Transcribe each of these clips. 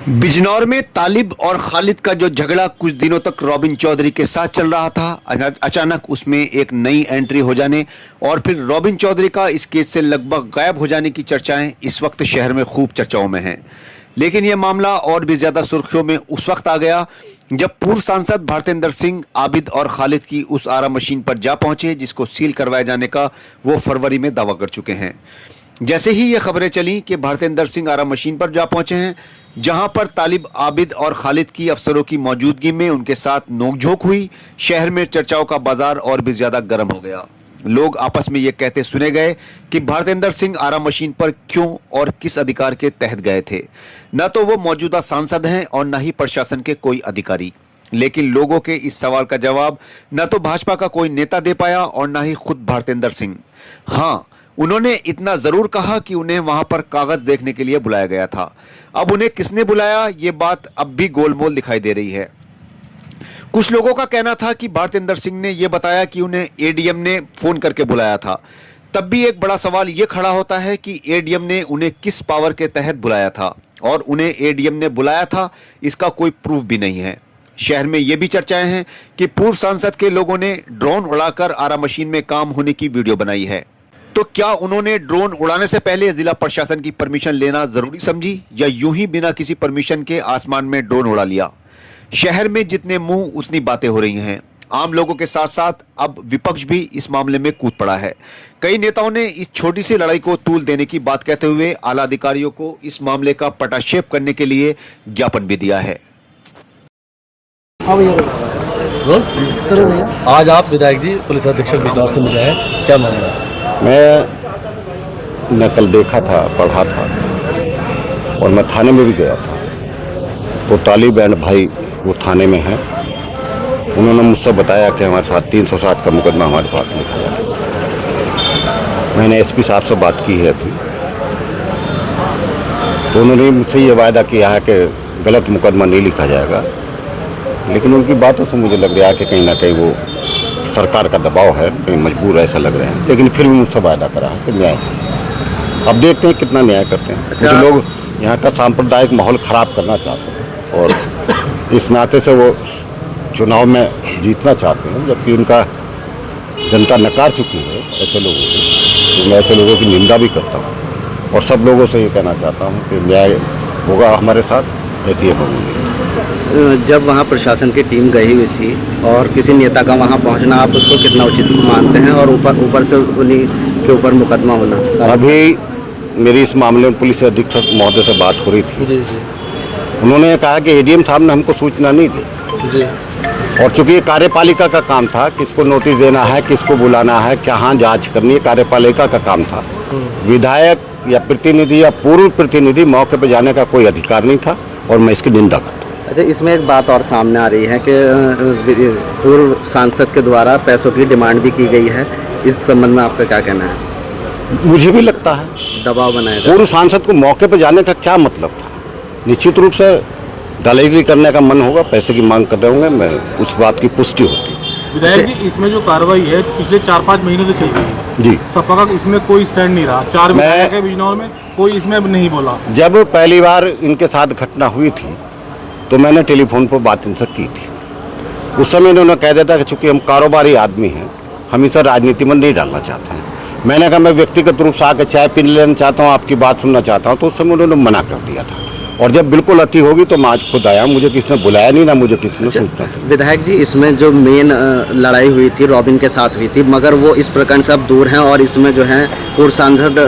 बिजनौर में तालिब और खालिद का जो झगड़ा कुछ दिनों तक रॉबिन चौधरी के साथ चल रहा था, अचानक उसमें एक नई एंट्री हो जाने और फिर रॉबिन चौधरी का इस केस से लगभग गायब हो जाने की चर्चाएं इस वक्त शहर में खूब चर्चाओं में हैं। लेकिन यह मामला और भी ज्यादा सुर्खियों में उस वक्त आ गया जब पूर्व सांसद भारतेंद्र सिंह आबिद और खालिद की उस आरा मशीन पर जा पहुंचे जिसको सील करवाए जाने का वो फरवरी में दावा कर चुके हैं। जैसे ही ये खबरें चली कि भारतेंद्र सिंह आरा मशीन पर जा पहुंचे हैं, जहां पर तालिब, आबिद और खालिद की अफसरों की मौजूदगी में उनके साथ नोकझोंक हुई, शहर में चर्चाओं का बाजार और भी ज्यादा गर्म हो गया। लोग आपस में ये कहते सुने गए कि भारतेंद्र सिंह आरा मशीन पर क्यों और किस अधिकार के तहत गए थे। न तो वो मौजूदा सांसद हैं और न ही प्रशासन के कोई अधिकारी। लेकिन लोगों के इस सवाल का जवाब न तो भाजपा का कोई नेता दे पाया और न ही खुद भारतेंद्र सिंह। हाँ, उन्होंने इतना जरूर कहा कि उन्हें वहां पर कागज देखने के लिए बुलाया गया था। अब उन्हें किसने बुलाया, ये बात अब भी गोलमोल दिखाई दे रही है। कुछ लोगों का कहना था कि भारतेंद्र सिंह ने यह बताया कि उन्हें एडीएम ने फोन करके बुलाया था। तब भी एक बड़ा सवाल यह खड़ा होता है कि एडीएम ने उन्हें किस पावर के तहत बुलाया था और उन्हें एडीएम ने बुलाया था, इसका कोई प्रूफ भी नहीं है। शहर में यह भी चर्चाएं हैं कि पूर्व सांसद के लोगों ने ड्रोन उड़ाकर आरा मशीन में काम होने की वीडियो बनाई है। तो क्या उन्होंने ड्रोन उड़ाने से पहले जिला प्रशासन की परमिशन लेना जरूरी समझी या यूं ही बिना किसी परमिशन के आसमान में ड्रोन उड़ा लिया? शहर में जितने मुंह उतनी बातें हो रही हैं। आम लोगों के साथ साथ अब विपक्ष भी इस मामले में कूद पड़ा है। कई नेताओं ने इस छोटी सी लड़ाई को तूल देने की बात कहते हुए आला अधिकारियों को इस मामले का पटाक्षेप करने के लिए ज्ञापन भी दिया है। आज आप विधायक जी पुलिस अधीक्षक बिजनौर से मिले हैं, क्या मामला है? मैं कल देखा था, पढ़ा था और मैं थाने में भी गया था। तो तालिब एंड भाई वो थाने में हैं। उन्होंने मुझसे बताया कि हमारे साथ 360 का मुकदमा हमारे पास लिखा जाए। मैंने एसपी साहब से बात की है अभी, तो उन्होंने मुझसे ये वायदा किया है कि गलत मुकदमा नहीं लिखा जाएगा। लेकिन उनकी बातों से मुझे लग रहा है कि कहीं ना कहीं वो सरकार का दबाव है, कहीं मजबूर ऐसा लग रहे हैं। लेकिन फिर भी मुझसे वायदा करा है कि न्याय। अब देखते हैं कितना न्याय करते हैं। कुछ लोग यहाँ का सांप्रदायिक माहौल खराब करना चाहते हैं और इस नाते से वो चुनाव में जीतना चाहते हैं, जबकि उनका जनता नकार चुकी है ऐसे लोगों को। तो मैं ऐसे लोगों की निंदा भी करता हूँ और सब लोगों से ये कहना चाहता हूँ कि न्याय होगा हमारे साथ, ऐसी है होगी। जब वहाँ प्रशासन की टीम गई हुई थी और किसी नेता का वहाँ पहुँचना, आप उसको कितना उचित मानते हैं? और ऊपर से उन्हीं के ऊपर मुकदमा होना। अभी मेरी इस मामले में पुलिस अधीक्षक महोदय से बात हो रही थी। जी जी। उन्होंने कहा कि एडीएम साहब ने हमको सूचना नहीं दी जी। और चूंकि ये कार्यपालिका का काम था, किसको नोटिस देना है, किसको बुलाना है, कहाँ जांच करनी है, कार्यपालिका का काम था। विधायक या प्रतिनिधि या पूर्व प्रतिनिधि मौके पर जाने का कोई अधिकार नहीं था और मैं इसकी निंदा करता हूँ। अच्छा, इसमें एक बात और सामने आ रही है कि पूर्व सांसद के द्वारा पैसों की डिमांड भी की गई है। इस संबंध में आपका क्या कहना है? मुझे भी लगता है दबाव बनाया था। पूर्व सांसद को मौके पर जाने का क्या मतलब था? निश्चित रूप से दलाली करने का मन होगा, पैसे की मांग कर रहे होंगे, मैं उस बात की पुष्टि होती। विधायक जी, इसमें जो कार्रवाई है पिछले 4-5 महीनों से चल रही है जी। सपा का इसमें कोई स्टैंड नहीं रहा। 4 विधायक है बिजनौर में, कोई इसमें नहीं बोला। जब पहली बार इनके साथ घटना हुई थी तो मैंने टेलीफोन पर बात इनसे की थी। उस समय इन्होंने कह दिया था कि चूंकि हम कारोबारी आदमी हैं, हम इसे राजनीति में नहीं डालना चाहते हैं। मैंने कहा मैं व्यक्तिगत रूप से आकर चाय पीने लेना चाहता हूँ, आपकी बात सुनना चाहता हूँ, तो उस समय उन्होंने मना कर दिया था। और जब बिल्कुल अति होगी तो मैं आज खुद आया, मुझे किसी ने बुलाया नहीं, ना मुझे किसी ने सूचना दी। विधायक जी, इसमें जो मेन लड़ाई हुई थी रॉबिन के साथ हुई थी, मगर वो इस प्रकरण से अब दूर हैं और इसमें जो है पूर्व सांसद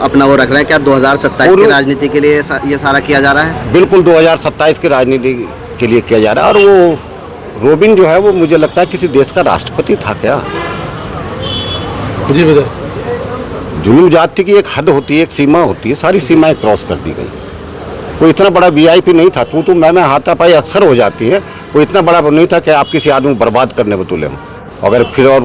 अपना वो रख रहे हैं। क्या 2027 की राजनीति के लिए ये सारा किया जा रहा है? बिल्कुल 2027 की राजनीति के लिए किया जा रहा है। और वो रॉबिन जो है वो मुझे लगता है किसी देश का राष्ट्रपति था क्या? जी विधायक। जुलूम जाति की एक हद होती है, एक सीमा होती है, सारी सीमाएं क्रॉस कर दी गई। कोई इतना बड़ा वीआईपी नहीं था। तू मैं हाथापाई अक्सर हो जाती है। कोई इतना बड़ा नहीं था कि आप किसी आदमी को बर्बाद करने में तुले हों। अगर फिर और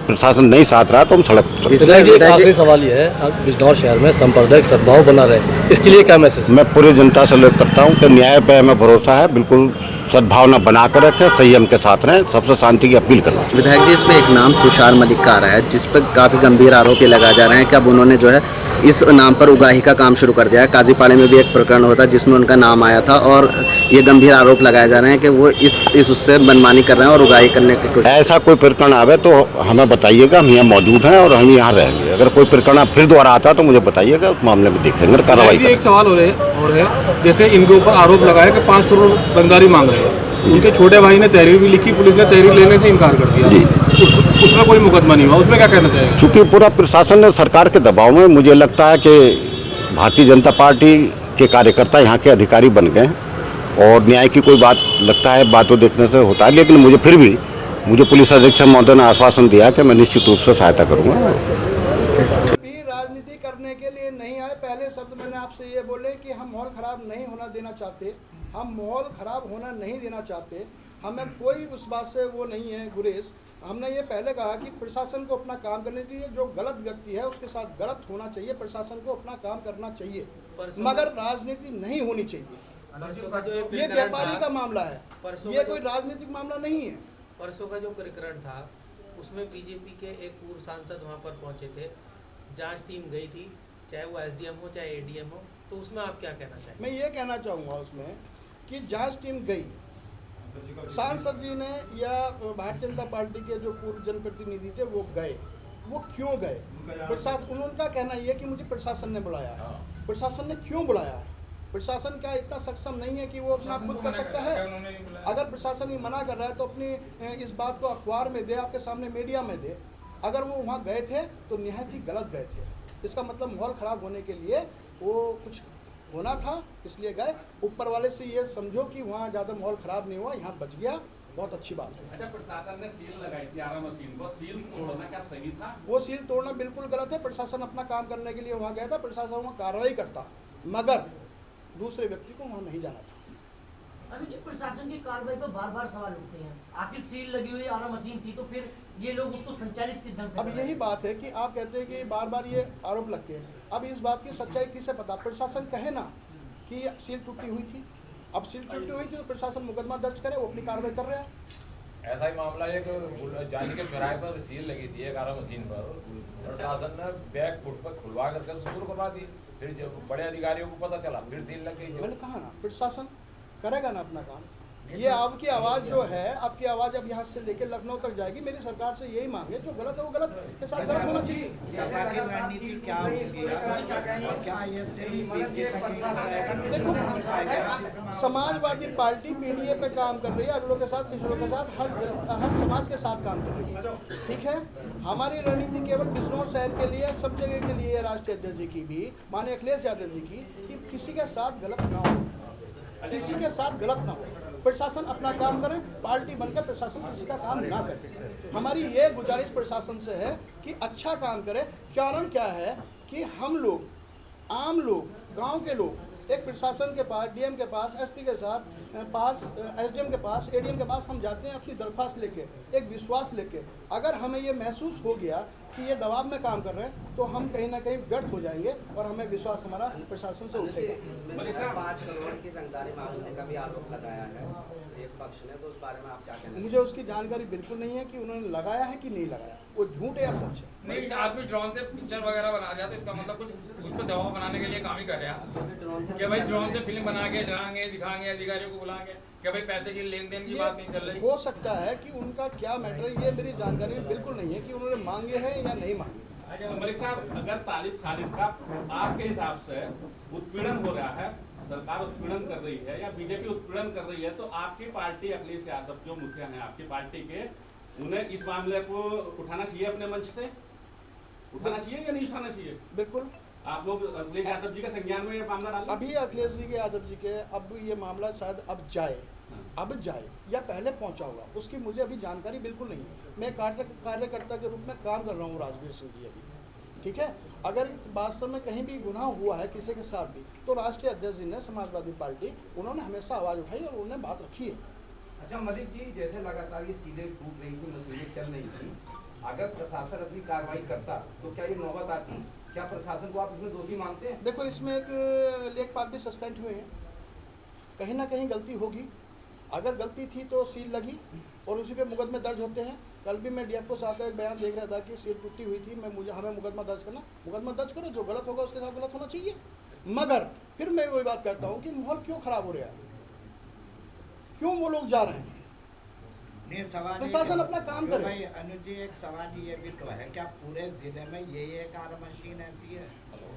प्रशासन नहीं साथ रहा तो हम सड़क पर। एक आखिरी सवाल ये है, बिजनौर शहर में सांप्रदायिक सद्भाव बना रहे, इसके लिए क्या मैसेज? मैं पूरी जनता से लोग करता हूँ कि न्याय पे हमें भरोसा है। बिल्कुल सद्भावना बना कर रखें, संयम के साथ रहें, सबसे शांति की अपील करना चाहिए। विधायक जी, इसमें एक नाम तुषार मलिक का आ रहा है जिस पर काफ़ी गंभीर आरोप लगाए जा रहे हैं कि अब उन्होंने जो है इस नाम पर उगाही का काम शुरू कर दिया है। काजीपाड़े में भी एक प्रकरण होता है जिसमें उनका नाम आया था और ये गंभीर आरोप लगाए जा रहे हैं कि वो इस उससे मनमानी कर रहे हैं और उगाही करने की कोशिश। ऐसा कोई प्रकरण आवे तो हमें बताइएगा, हम यहाँ मौजूद हैं और हम यहाँ रहेंगे। अगर कोई प्रकरण फिर दोबारा आता तो मुझे बताइएगा, उस मामले में देखेंगे और कार्रवाई एक करेंगे। सवाल हो रहे हैं, जैसे इनके ऊपर आरोप लगाया कि 5 करोड़ रंगदारी मांग रहे हैं। उनके छोटे भाई ने तहरीर भी लिखी, पुलिस ने तहरीर लेने से इनकार कर दिया। उसमें कोई मुकदमा नहीं हुआ, उसमें क्या कहना चाहिए? चूंकि पूरा प्रशासन ने सरकार के दबाव में, मुझे लगता है कि भारतीय जनता पार्टी के कार्यकर्ता यहाँ के अधिकारी बन गए और न्याय की कोई बात लगता है बातों देखने से होता है, लेकिन मुझे फिर भी पुलिस अधीक्षक महोदय ने आश्वासन दिया कि मैं निश्चित रूप से सहायता करूँगा। राजनीति करने के लिए नहीं आए। पहले शब्द मैंने आपसे ये बोले कि हम माहौल ख़राब नहीं होना देना चाहते, हम माहौल ख़राब होना नहीं देना चाहते। हमें कोई उस बात से वो नहीं है गुरेज। हमने ये पहले कहा कि प्रशासन को अपना काम करने दीजिए, जो गलत व्यक्ति है उसके साथ गलत होना चाहिए, प्रशासन को अपना काम करना चाहिए, मगर राजनीति नहीं होनी चाहिए। ये व्यापारी का मामला है, ये कोई राजनीतिक मामला नहीं है। परसों का जो प्रकरण था उसमें बीजेपी के एक पूर्व सांसद वहां पर पहुंचे थे, जांच टीम गई थी, चाहे वो एसडीएम हो चाहे एडीएम हो, तो उसमें आप क्या कहना चाहेंगे? मैं ये कहना चाहूँगा उसमें कि जांच टीम गई, सांसद जी ने या भारतीय जनता पार्टी के जो पूर्व जनप्रतिनिधि थे वो गए। वो क्यों गए? प्रशासन, उनका कहना ये कि मुझे प्रशासन ने बुलाया है। प्रशासन ने क्यों बुलाया है? प्रशासन क्या इतना सक्षम नहीं है कि वो अपना खुद कर सकता है? अगर प्रशासन ही मना कर रहा है तो अपनी इस बात को अखबार में दे, आपके सामने मीडिया में दे। अगर वो वहाँ गए थे तो निहायत ही गलत गए थे। इसका मतलब माहौल ख़राब होने के लिए वो कुछ होना था, इसलिए गए। ऊपर वाले से ये समझो कि वहाँ ज़्यादा माहौल ख़राब नहीं हुआ, यहाँ बच गया, बहुत अच्छी बात है। अच्छा, प्रशासन ने सील लगाई थी आरा मशीन को, सील तोड़ना क्या सही था? वो सील तोड़ना बिल्कुल गलत है। प्रशासन अपना काम करने के लिए वहाँ गया था, प्रशासन वहाँ कार्रवाई करता, मगर दूसरे व्यक्ति को वहाँ नहीं जाना था। अभी जो प्रशासन की कार्रवाई पर बार-बार सवाल उठते हैं, आखिर सील लगी हुई आरा मशीन थी तो फिर ये लोग उसको संचालित किस ढंग से? अब यही बात है कि आप कहते हैं कि बार-बार ये आरोप लगते हैं। अब इस बात की सच्चाई किसे पता? प्रशासन कहे ना कि सील टूटी हुई थी। अब सील टूटी हुई थी तो प्रशासन मुकदमा दर्ज करे, वो अपनी कार्रवाई कर रहा है। ऐसा ही मामला एक जानी के किराए पर सील लगी थी एक आरा मशीन पर, प्रशासन ने बैग फुट पर खुलवा करके दूर करवा दी। फिर जब बड़े अधिकारियों को पता चला फिर सील लग गई। मैंने कहा ना प्रशासन करेगा ना अपना काम। ये आपकी आवाज़ जो है, आपकी आवाज़ अब यहाँ से लेकर लखनऊ तक जाएगी। मेरी सरकार से यही मांग है, जो गलत है वो गलत के साथ गलत होना चाहिए। देखो, समाजवादी पार्टी पीडीए पे काम कर रही है, अगलों के साथ पिछड़ों के साथ हर समाज के साथ काम कर रही है, ठीक है। हमारी रणनीति केवल बिजनौर शहर के लिए, सब जगह के लिए, राष्ट्रीय अध्यक्ष जी की भी, माननीय अखिलेश यादव जी की, कि किसी के साथ गलत ना हो, किसी के साथ गलत ना हो। प्रशासन अपना काम करे, पार्टी बनकर प्रशासन किसी का काम ना करे। हमारी ये गुजारिश प्रशासन से है कि अच्छा काम करे। कारण क्या है कि हम लोग, आम लोग, गांव के लोग एक प्रशासन के पास, डीएम के पास, एसपी के पास, एसडीएम के पास, एडीएम के पास हम जाते हैं अपनी दरख्वास्त लेके, एक विश्वास लेके। अगर हमें ये महसूस हो गया कि ये दबाव में काम कर रहे हैं तो हम कहीं ना कहीं व्यर्थ हो जाएंगे और हमें विश्वास हमारा प्रशासन से उठेगा। इसमें 5 करोड़ की रंगदारी मांगने का भी आरोप लगाया है एक पक्ष ने, तो उस बारे में आप क्या कहते हैं? मुझे उसकी जानकारी बिल्कुल नहीं है कि उन्होंने लगाया है कि नहीं लगाया, वो झूठ है या सच है। नहीं, आदमी ड्रोन से पिक्चर वगैरह बना रहा है तो इसका मतलब कुछ उस पर दबाव बनाने के लिए काम ही कर रहे हैं कि भाई ड्रोन से फिल्म बना के चलाएंगे, दिखाएंगे, अधिकारियों को बुलाएंगे कि भाई पैसे की लेन देन की बात नहीं चल रही। हो सकता है कि उनका क्या मैटर है, ये मेरी जानकारी बिल्कुल नहीं है कि उन्होंने मांगे हैं या नहीं मांगे। मलिक साहब, अगर तालिब खालिद का आपके हिसाब से उत्पीड़न हो रहा है, सरकार उत्पीड़न कर रही है या बीजेपी उत्पीड़न कर रही है, तो आपकी पार्टी अखिलेश यादव जो मुखिया हैं आपकी पार्टी के, उन्हें इस मामले को उठाना चाहिए, अपने मंच से उठाना चाहिए या नहीं उठाना चाहिए? बिल्कुल। आप लोग अखिलेश यादव जी के संज्ञान में ये मामला डालें? अभी अखिलेश जी के, यादव जी के, अब ये मामला शायद अब जाए या पहले पहुंचा होगा, उसकी मुझे अभी जानकारी बिल्कुल नहीं है। मैं कार्यकर्ता के रूप में काम कर रहा हूँ राजवीर सिंह जी अभी, ठीक है। अगर वास्तव में कहीं भी गुनाह हुआ है किसी के साथ भी, तो राष्ट्रीय अध्यक्ष जी ने, समाजवादी पार्टी, उन्होंने हमेशा आवाज़ उठाई और उन्होंने बात रखी है। अच्छा मलिक जी, जैसे लगातार ये सीधे टूट रही थी, मशीनें चल रही थी, अगर प्रशासन अपनी कार्रवाई करता तो क्या ये नौबत आती? क्या प्रशासन को आप इसमें दोषी मानते हैं? देखो, इसमें एक लेखपाल भी सस्पेंड हुए हैं, कहीं ना कहीं गलती होगी। अगर गलती थी तो सील लगी और उसी पे मुकदमे दर्ज होते हैं, कल भी मैं डीएफओ साहब का एक बयान देख रहा था कि सीट टूटी हुई थी, हमें मुकदमा दर्ज करना, मुकदमा दर्ज करो, जो गलत होगा उसके साथ गलत होना चाहिए। मगर फिर मैं वही बात कहता हूँ कि माहौल क्यों खराब हो रहा है, क्यों वो लोग जा रहे हैं? नहीं, सवाल प्रशासन अपना काम करे। भाई अनुज जी, एक सवाल ये भी तो है, क्या पूरे जिले में ये एक आर मशीन ऐसी है?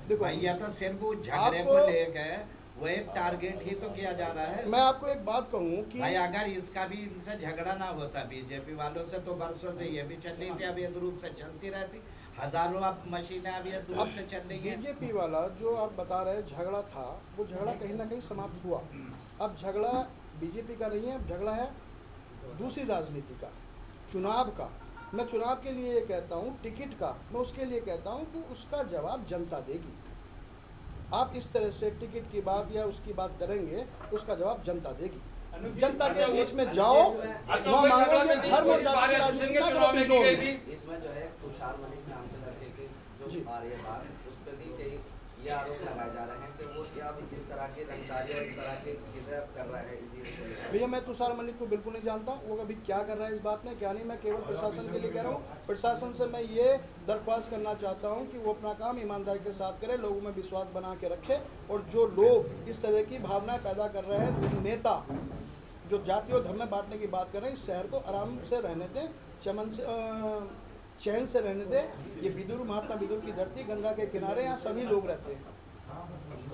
देखो भाई, या तो सिर्फ वो झगड़े को लेकर वो एक टारगेट ही तो किया जा रहा है। मैं आपको एक बात कहूँ कि भाई अगर इसका भी इनसे झगड़ा ना होता बीजेपी वालों से, तो वर्षों से ये भी चल रही थी, अब ये रूप से चलती रहती, हजारों अब मशीनें अब ये रूप से चल रही है। बीजेपी वाला जो आप बता रहे झगड़ा था, वो झगड़ा कहीं ना कहीं समाप्त हुआ। अब झगड़ा बीजेपी का नहीं है, अब झगड़ा है दूसरी राजनीति का, चुनाव का। मैं चुनाव के लिए ये कहता हूँ, टिकट का मैं उसके लिए कहता हूँ कि उसका जवाब जनता देगी। आप इस तरह से टिकट की बात या उसकी बात करेंगे, उसका जवाब जनता देगी। जनता के बीच में जाओ, वहाँ मांगो कि धर्म और जाति की राजनीति ना करो। इसमें जो है तुषार मलिक नाम के लड़के की जो आ रही है बात, उस पर भी कई ये आरोप लगाए जा रहे हैं कि वो क्या इस तरह की रंगदारी और इस तरह की चीजें कर रहा है। इसी भैया मैं तुषार मलिक को बिल्कुल नहीं जानता, वो अभी क्या कर रहा है इस बात में क्या नहीं। मैं केवल प्रशासन के लिए कह रहा हूँ, प्रशासन से मैं ये दरख्वास्त करना चाहता हूँ कि वो अपना काम ईमानदारी के साथ करे, लोगों में विश्वास बना के रखे। और जो लोग इस तरह की भावनाएं पैदा कर रहे हैं, नेता जो जाति और धर्म में बांटने की बात कर रहे हैं, इस शहर को आराम से रहने दें, चैन से रहने दें। ये विदुर, महात्मा विदुर की धरती, गंगा के किनारे, यहाँ सभी लोग रहते हैं।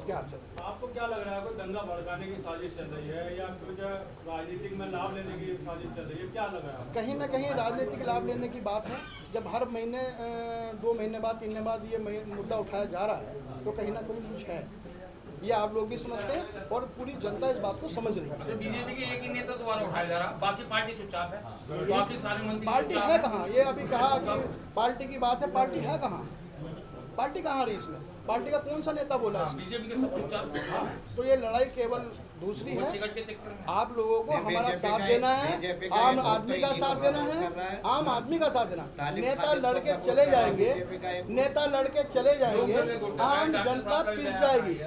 क्या आपको क्या लग रहा है, कोई दंगा भड़काने की साजिश चल रही है या कुछ राजनीतिक में लाभ लेने की साजिश चल रही है, क्या लग रहा है? कहीं ना कहीं राजनीतिक लाभ लेने की बात है। जब हर महीने 2 महीने बाद 3 महीने बाद ये मुद्दा उठाया जा रहा है, तो कहीं ना कहीं कुछ है। ये आप लोग भी समझते हैं और पूरी जनता इस बात को समझ रही है। बीजेपी के एक ही नेता द्वारा उठाया जा रहा, बाकी पार्टी चुपचाप है, बाकी सारे मंत्री पार्टी है कहाँ? ये अभी कहा कि पार्टी की बात है, पार्टी है कहाँ? पार्टी कहाँ रही इसमें? पार्टी का कौन सा नेता बोला इसमें? बीजेपी के सब चुपचाप। हाँ, तो ये लड़ाई केवल दूसरी है। आप लोगों को हमारा साथ देना है, आम आदमी का साथ देना है, आम आदमी का साथ देना। नेता लड़के चले जाएंगे, नेता लड़के चले जाएंगे, आम जनता पिस जाएगी,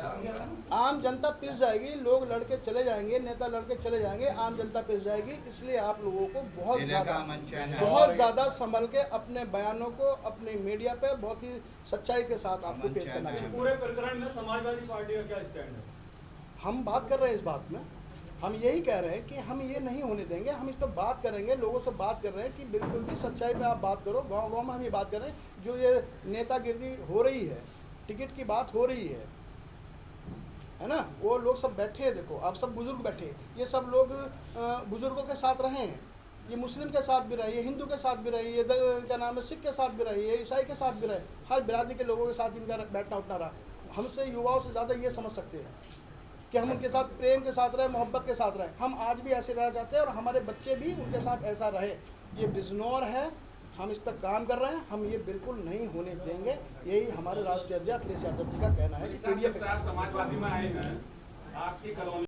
आम जनता पिस जाएगी। लोग लड़के चले जाएंगे, नेता लड़के चले जाएंगे, आम जनता पिस जाएगी। इसलिए आप लोगों को बहुत ज़्यादा संभल के अपने बयानों को अपने मीडिया पे बहुत ही सच्चाई के साथ आपको पेश करना चाहिए। पूरे प्रकरण में समाजवादी पार्टी का क्या स्टैंड है? हम बात कर रहे हैं इस बात में, हम यही कह रहे हैं कि हम ये नहीं होने देंगे। हम इस पर बात करेंगे, लोगों से बात कर रहे हैं कि बिल्कुल भी सच्चाई पे आप बात करो। गांव-गांव में हम ये बात कर रहे हैं, जो ये नेतागिरी हो रही है, टिकट की बात हो रही है ना, वो लोग सब बैठे हैं। देखो आप सब बुजुर्ग बैठे हैं, ये सब लोग बुजुर्गों के साथ रहे हैं। ये मुस्लिम के साथ भी रहे, ये हिंदू के साथ भी रहे, ये क्या नाम है सिख के साथ भी रहे, ये ईसाई के साथ भी रहे, हर बिरादरी के लोगों के साथ इनका बैठना उठना रहा। हमसे युवाओं से ज़्यादा ये समझ सकते हैं कि हम उनके साथ प्रेम के साथ रहे, मोहब्बत के साथ रहे। हम आज भी ऐसे रहना चाहते हैं और हमारे बच्चे भी उनके साथ ऐसा रहे। ये बिजनौर है, हम इस पर काम कर रहे हैं, हम ये बिल्कुल नहीं होने देंगे। यही हमारे राष्ट्रीय अध्यक्ष अखिलेश यादव जी का कहना है कि पीडीए पे समाजवादी में आए हैं आपकी कॉलोनी